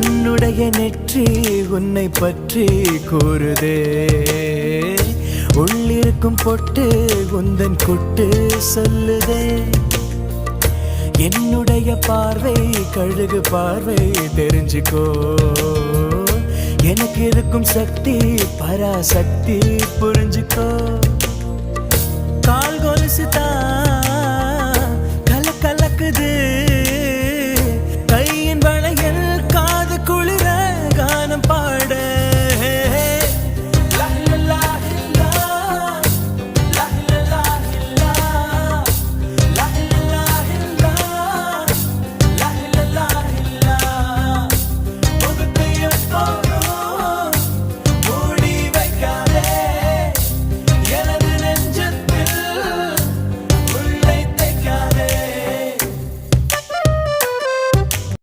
உன்னுடைய நெற்றி உன்னை பற்றி கூறுதே. உள்ளிருக்கும் பொட்டு உந்தன் குட்டு சொல்லுதே. என்னுடைய பார்வை கழுகு பார்வை தெரிஞ்சுக்கோ. எனக்கு இருக்கும் சக்தி பராசக்தி புரிஞ்சுக்கோ. கால் கொலுசு தான் கலக்குது.